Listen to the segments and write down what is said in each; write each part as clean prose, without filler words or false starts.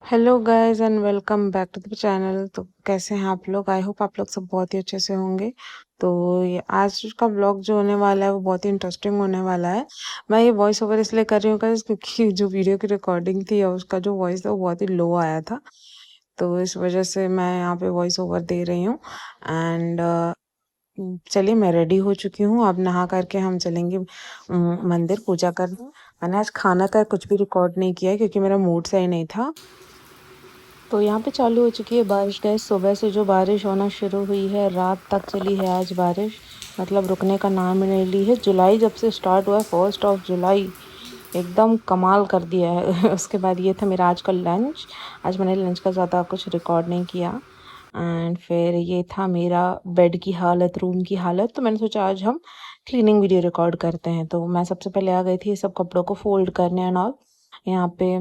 Hello guys and welcome back to the channel. तो कैसे हैं आप लोग? आई होप आप लोग सब बहुत ही अच्छे से होंगे। तो ये आज का ब्लॉग जो होने वाला है वो बहुत ही इंटरेस्टिंग होने वाला है। मैं ये वॉइस ओवर इसलिए कर रही हूँ गाइस क्योंकि जो वीडियो की रिकॉर्डिंग थी और उसका जो वॉइस था वो बहुत ही लो आया था। तो इस वजह से मैं यहाँ पे वॉइस ओवर दे रही हूँ। एंड चलिए मैं रेडी हो चुकी हूँ। अब नहा करके हम चलेंगे मंदिर पूजा करने। मैंने आज खाना का कुछ भी रिकॉर्ड नहीं किया है क्योंकि मेरा मूड सही नहीं था। तो यहाँ पे चालू हो चुकी है बारिश गैस। सुबह से जो बारिश होना शुरू हुई है रात तक चली है आज बारिश। मतलब रुकने का नाम ही नहीं ली है। जुलाई जब से स्टार्ट हुआ है 1 जुलाई एकदम कमाल कर दिया है। उसके बाद ये था मेरा आज का लंच। आज मैंने लंच का ज़्यादा कुछ रिकॉर्ड नहीं किया। एंड फिर ये था मेरा बेड की हालत, रूम की हालत। तो मैंने सोचा आज हम क्लीनिंग वीडियो रिकॉर्ड करते हैं। तो मैं सबसे पहले आ गई थी ये सब कपड़ों को फोल्ड करने एंड ऑल। यहाँ पे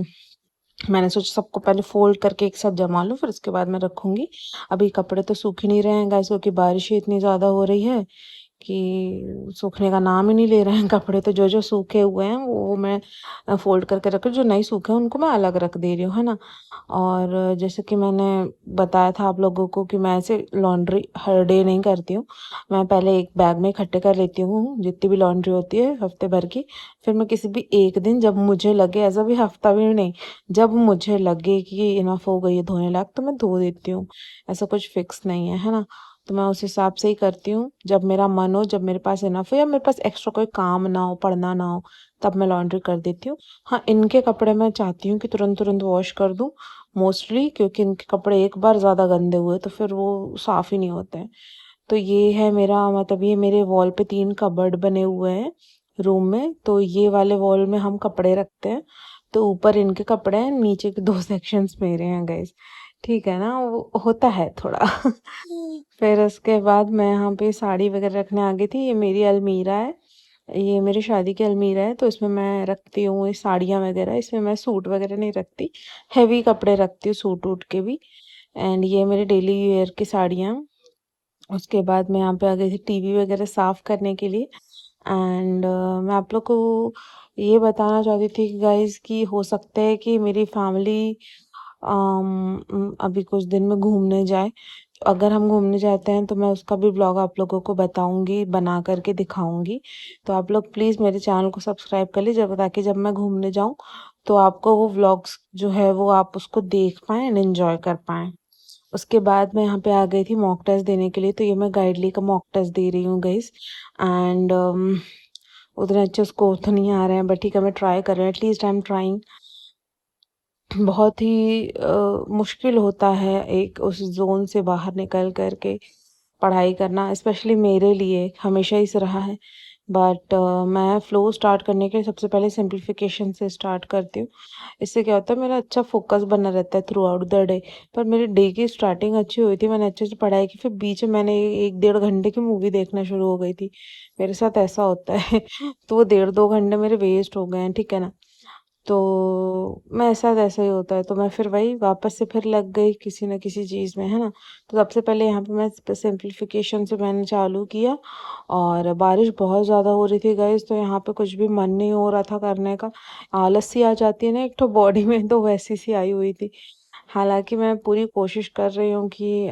मैंने सोचा सबको पहले फोल्ड करके एक साथ जमा लूँ फिर उसके बाद मैं रखूँगी। अभी कपड़े तो सूख ही नहीं रहे हैं गाइस क्योंकि बारिश ही इतनी ज़्यादा हो रही है कि सूखने का नाम ही नहीं ले रहे हैं कपड़े। तो जो जो सूखे हुए हैं वो मैं फोल्ड करके रख रही हूँ। जो नहीं सूखे हैं उनको मैं अलग रख दे रही हूँ, है ना। और जैसे कि मैंने बताया था आप लोगों को कि मैं ऐसे लॉन्ड्री हर डे नहीं करती हूँ। मैं पहले एक बैग में इकट्ठे कर लेती हूँ जितनी भी लॉन्ड्री होती है हफ्ते भर की। फिर मैं किसी भी एक दिन जब मुझे लगे, ऐसा भी हफ्ता भी नहीं, जब मुझे लगे कि इनफ हो गई है धोने लायक तो मैं धो देती हूँ। ऐसा कुछ फिक्स नहीं है ना। तो मैं उस हिसाब से ही करती हूँ। जब मेरा मन हो, जब मेरे पास इनफ हो या मेरे पास एक्स्ट्रा कोई काम ना हो, पढ़ना ना हो, तब मैं लॉन्ड्री कर देती हूँ। हाँ, इनके कपड़े मैं चाहती हूँ कि तुरंत तुरंत वॉश कर दूँ मोस्टली, क्योंकि इनके कपड़े एक बार ज़्यादा गंदे हुए तो फिर वो साफ़ ही नहीं होते हैं। तो ये है मेरा, मतलब ये मेरे वॉल पे 3 कबर्ड बने हुए हैं रूम में। तो ये वाले वॉल में हम कपड़े रखते हैं। तो ऊपर इनके कपड़े हैं, नीचे के 2 सेक्शंस मेरे हैं गाइस। ठीक है ना, वो होता है थोड़ा। फिर उसके बाद मैं यहाँ पे साड़ी वगैरह रखने आ गई थी। ये मेरी अलमीरा है। ये मेरी शादी की अलमीरा है तो इसमें मैं रखती हूँ ये साड़ियाँ वगैरह। इसमें मैं सूट वगैरह नहीं रखती, हैवी कपड़े रखती हूँ सूट वूट के भी। एंड ये मेरे डेली वेयर की साड़ियाँ। उसके बाद मैं यहाँ पे आ गई थी टीवी वगैरह साफ़ करने के लिए। एंड मैं आप लोग को ये बताना चाहती थी कि गाइस कि हो सकता है कि मेरी फैमिली अभी कुछ दिन में घूमने जाए। अगर हम घूमने जाते हैं तो मैं उसका भी ब्लॉग आप लोगों को बताऊंगी, बना करके दिखाऊंगी। तो आप लोग प्लीज़ मेरे चैनल को सब्सक्राइब कर लीजिए ताकि जब मैं घूमने जाऊं तो आपको वो व्लॉग्स जो है वो आप उसको देख पाएँ एंड एंजॉय कर पाएँ। उसके बाद मैं यहाँ पे आ गई थी मॉक टेस्ट देने के लिए। तो ये मैं गाइडली का मॉक टेस्ट दे रही हूँ गाइस। एंड उतने अच्छे स्कोर तो नहीं आ रहे हैं बट ठीक है, मैं ट्राई कर रही हूँ, एटलीस्ट आई एम ट्राइंग। बहुत ही मुश्किल होता है एक उस जोन से बाहर निकल कर के पढ़ाई करना, स्पेशली मेरे लिए हमेशा ही से रहा है। बट मैं फ्लो स्टार्ट करने के लिए सबसे पहले सिंप्लीफिकेशन से स्टार्ट करती हूँ। इससे क्या होता है, मेरा अच्छा फोकस बना रहता है थ्रू आउट द डे। पर मेरे डे की स्टार्टिंग अच्छी हुई थी, मैंने अच्छे से पढ़ाई की, फिर बीच में मैंने 1 डेढ़ घंटे की मूवी देखना शुरू हो गई थी। मेरे साथ ऐसा होता है। तो वो 1.5 2 घंटे मेरे वेस्ट हो गए हैं, ठीक है ना। तो मेरे साथ ऐसा ही होता है। तो मैं फिर वही वापस से फिर लग गई किसी न किसी चीज़ में, है ना। तो सबसे पहले यहाँ पे मैं सिंप्लीफिकेशन से मैंने चालू किया। और बारिश बहुत ज़्यादा हो रही थी गाइस तो यहाँ पे कुछ भी मन नहीं हो रहा था करने का। आलस सी आ जाती है ना एक तो बॉडी में, तो वैसी सी आई हुई थी। हालांकि मैं पूरी कोशिश कर रही हूँ कि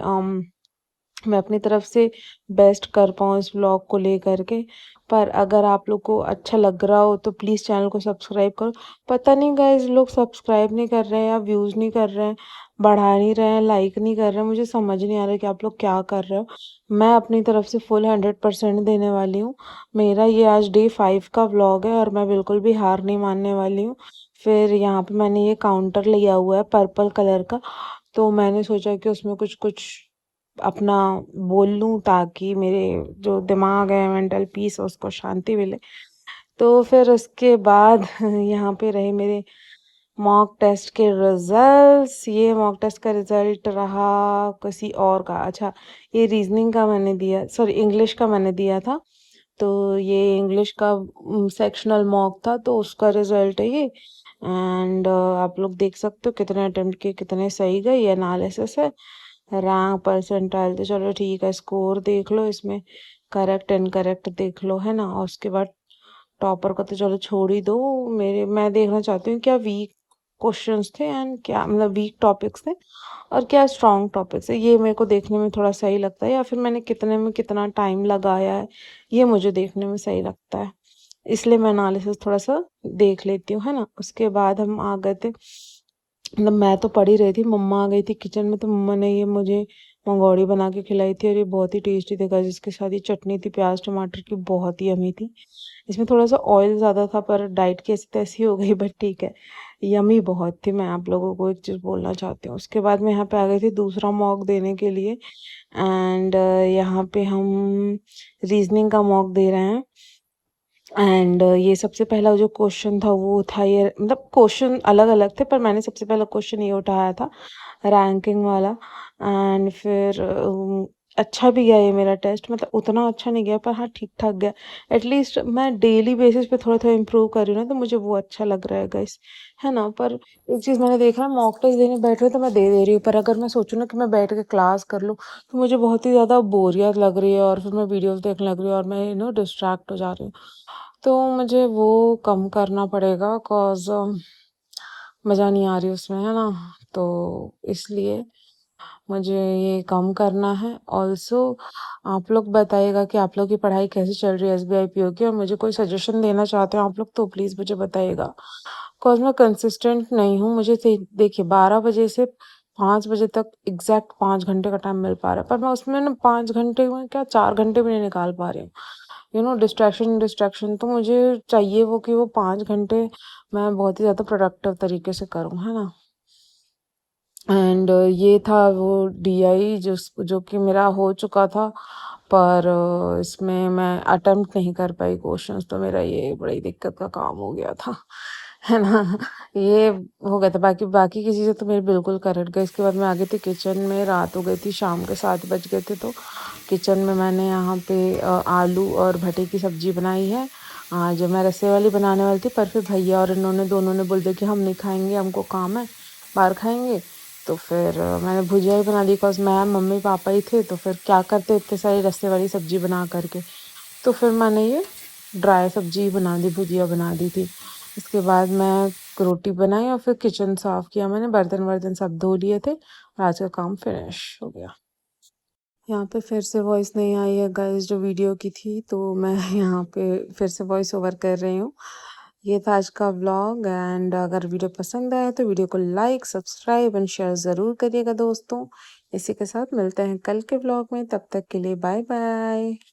मैं अपनी तरफ से बेस्ट कर पाऊँ इस व्लॉग को लेकर के। पर अगर आप लोग को अच्छा लग रहा हो तो प्लीज़ चैनल को सब्सक्राइब करो। पता नहीं गाइस लोग सब्सक्राइब नहीं कर रहे हैं या व्यूज़ नहीं कर रहे हैं, बढ़ा नहीं रहे हैं, लाइक नहीं कर रहे हैं। मुझे समझ नहीं आ रहा है कि आप लोग क्या कर रहे हो। मैं अपनी तरफ से फुल 100% देने वाली हूँ। मेरा ये आज डे 5 का व्लॉग है और मैं बिल्कुल भी हार नहीं मानने वाली हूँ। फिर यहाँ पे मैंने ये काउंटर लिया हुआ है पर्पल कलर का। तो मैंने सोचा कि उसमें कुछ कुछ अपना बोल लूँ ताकि मेरे जो दिमाग है, मेंटल पीस है, उसको शांति मिले। तो फिर उसके बाद यहाँ पे रहे मेरे मॉक टेस्ट के रिजल्ट्स। ये मॉक टेस्ट का रिजल्ट रहा किसी और का। अच्छा, ये रीजनिंग का मैंने दिया, सॉरी इंग्लिश का मैंने दिया था। तो ये इंग्लिश का सेक्शनल मॉक था तो उसका रिजल्ट है ये। एंड आप लोग देख सकते हो कितने अटेम्प्ट किए, कितने सही गए, ये एनालिसिस है। रैंक परसेंटाइल तो चलो ठीक है, स्कोर देख लो इसमें, करेक्ट इनकरेक्ट देख लो, है ना। और उसके बाद टॉपर का तो चलो छोड़ ही दो। मैं देखना चाहती हूँ क्या वीक क्वेश्चंस थे एंड क्या मतलब वीक टॉपिक्स थे और क्या स्ट्रॉन्ग टॉपिक्स है, ये मेरे को देखने में थोड़ा सही लगता है, या फिर मैंने कितने में कितना टाइम लगाया है, ये मुझे देखने में सही लगता है। इसलिए मैं एनालिसिस थोड़ा सा देख लेती हूँ, है ना। उसके बाद हम आ गए थे, मतलब मैं तो पढ़ ही रही थी, मम्मा आ गई थी किचन में, तो मम्मा ने ये मुझे मंगोड़ी बना के खिलाई थी और ये बहुत ही टेस्टी थी गाइस। जिसके साथ ये चटनी थी प्याज टमाटर की, बहुत ही यमी थी। इसमें थोड़ा सा ऑयल ज़्यादा था पर डाइट की ऐसी तैसी हो गई, बट ठीक है, यमी बहुत थी। मैं आप लोगों को एक चीज़ बोलना चाहती हूँ। उसके बाद मैं यहाँ पे आ गई थी दूसरा मॉक देने के लिए एंड यहाँ पे हम रीजनिंग का मॉक दे रहे हैं एंड ये सबसे पहला जो क्वेश्चन था वो था, ये मतलब क्वेश्चन अलग अलग थे पर मैंने सबसे पहला क्वेश्चन ये उठाया था रैंकिंग वाला। एंड फिर अच्छा भी गया ये मेरा टेस्ट, मतलब उतना अच्छा नहीं गया पर हाँ ठीक ठाक गया। एटलीस्ट मैं डेली बेसिस पे थोड़ा थोड़ा इम्प्रूव कर रही हूँ ना, तो मुझे वो अच्छा लग रहा है गाइस, है ना। पर एक चीज़ मैंने देखा है, मॉक टेस्ट देने बैठ रहे तो मैं दे रही हूँ, पर अगर मैं सोचूँ ना कि मैं बैठ के क्लास कर लूँ तो मुझे बहुत ही ज़्यादा बोरियत लग रही है और फिर मैं वीडियोस देखने लग रही हूँ और मैं डिस्ट्रैक्ट हो जा रही हूँ। तो मुझे वो कम करना पड़ेगा कॉज मज़ा नहीं आ रही उसमें, है ना। तो इसलिए मुझे ये कम करना है। ऑल्सो आप लोग बताइएगा कि आप लोग की पढ़ाई कैसी चल रही है एसबीआई पीओ की, और मुझे कोई सजेशन देना चाहते हो आप लोग तो प्लीज़ मुझे बताइएगा। कॉज मैं कंसिस्टेंट नहीं हूँ, मुझे देखिए 12 बजे से 5 बजे तक एग्जैक्ट 5 घंटे का टाइम मिल पा रहा है, पर मैं उसमें ना 5 घंटे में क्या 4 घंटे भी नहीं निकाल पा रही हूँ। डिस्ट्रैक्शन डिस्ट्रैक्शन, तो मुझे चाहिए वो कि वो 5 घंटे मैं बहुत ही ज़्यादा प्रोडक्टिव तरीके से करूँ, है ना। एंड ये था वो डीआई जो कि मेरा हो चुका था, पर इसमें मैं अटेम्प्ट नहीं कर पाई क्वेश्चंस, तो मेरा ये बड़ी दिक्कत का काम हो गया था, है ना। ये हो गया था, बाकी बाकी की चीज़ें तो मेरी बिल्कुल करेक्ट गई। इसके बाद मैं आ गई थी किचन में, रात हो गई थी, शाम के 7 बज गए थे, तो किचन में मैंने यहाँ पे आलू और भटे की सब्जी बनाई है। आज मैं रस्से वाली बनाने वाली थी, पर फिर भैया और इन्होंने दोनों ने बोल दिया कि हम नहीं खाएंगे, हमको काम है, बाहर खाएंगे। तो फिर मैंने भुजिया ही बना दी, बिकॉज मैं मम्मी पापा ही थे, तो फिर क्या करते इतने सारी रस्से वाली सब्जी बना करके। तो फिर मैंने ये ड्राई सब्जी बना दी, भुजिया बना दी थी। इसके बाद मैं रोटी बनाई और फिर किचन साफ़ किया मैंने, बर्तन वर्तन सब धो लिए थे और आज का काम फिनिश हो गया। यहाँ पे फिर से वॉइस नहीं आई है गाइस जो वीडियो की थी, तो मैं यहाँ पे फिर से वॉइस ओवर कर रही हूँ। ये था आज का व्लॉग एंड अगर वीडियो पसंद आया तो वीडियो को लाइक सब्सक्राइब एंड शेयर ज़रूर करिएगा दोस्तों। इसी के साथ मिलते हैं कल के व्लॉग में, तब तक के लिए बाय बाय।